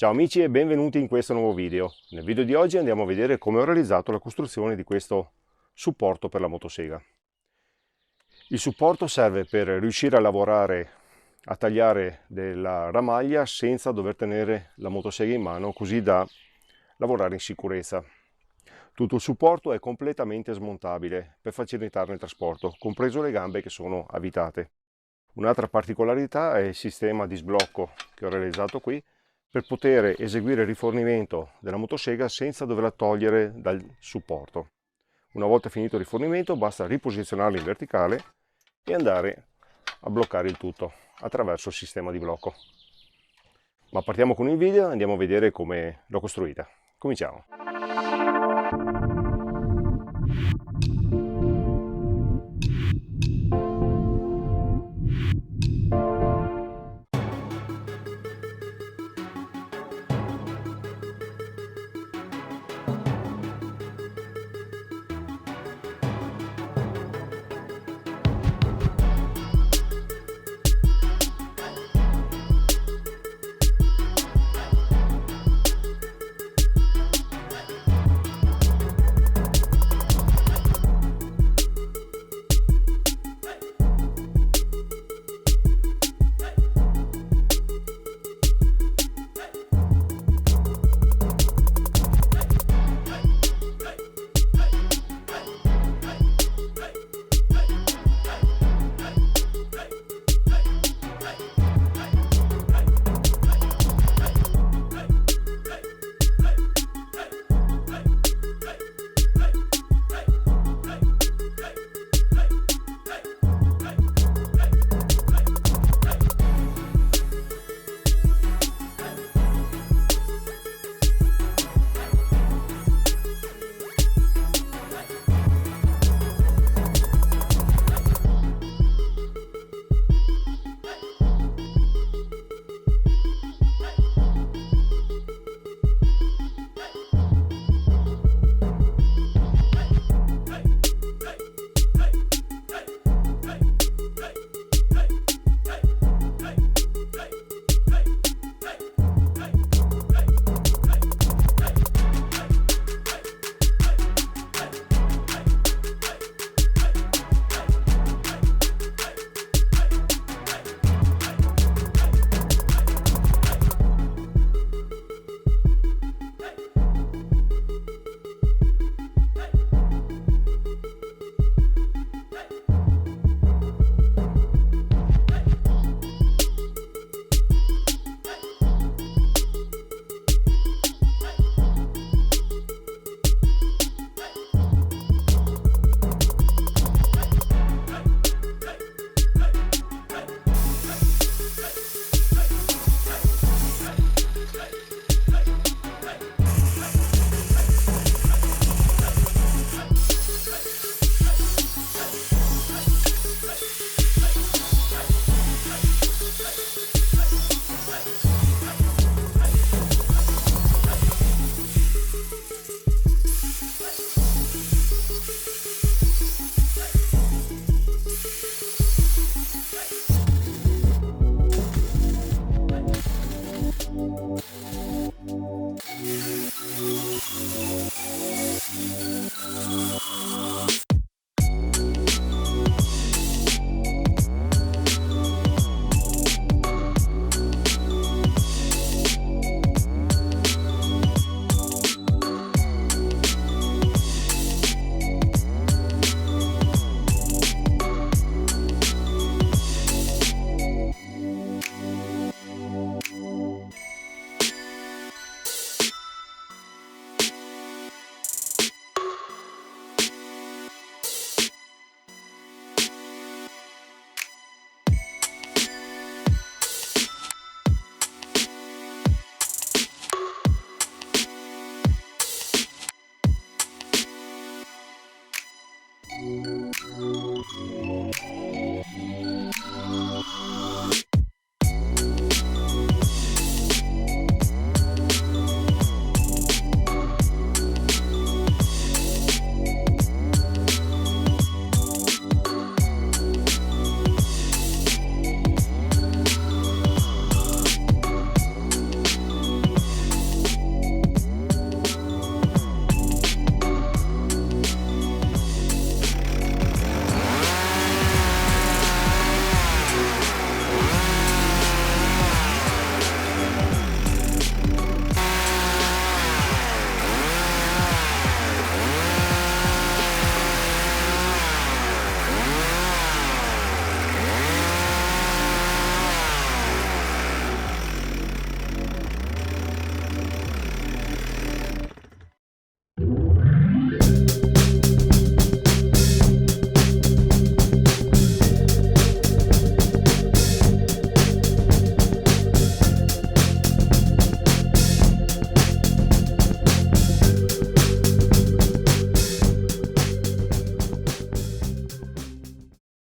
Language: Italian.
Ciao amici e benvenuti in questo nuovo video. Nel video di oggi andiamo a vedere come ho realizzato la costruzione di questo supporto per la motosega. Il supporto serve per riuscire a lavorare, a tagliare della ramaglia senza dover tenere la motosega in mano, così da lavorare in sicurezza. Tutto il supporto è completamente smontabile per facilitarne il trasporto, compreso le gambe che sono avvitate. Un'altra particolarità è il sistema di sblocco che ho realizzato qui, per poter eseguire il rifornimento della motosega senza doverla togliere dal supporto. Una volta finito il rifornimento basta riposizionarla in verticale e andare a bloccare il tutto attraverso il sistema di blocco. Ma partiamo con il video e andiamo a vedere come l'ho costruita. Cominciamo!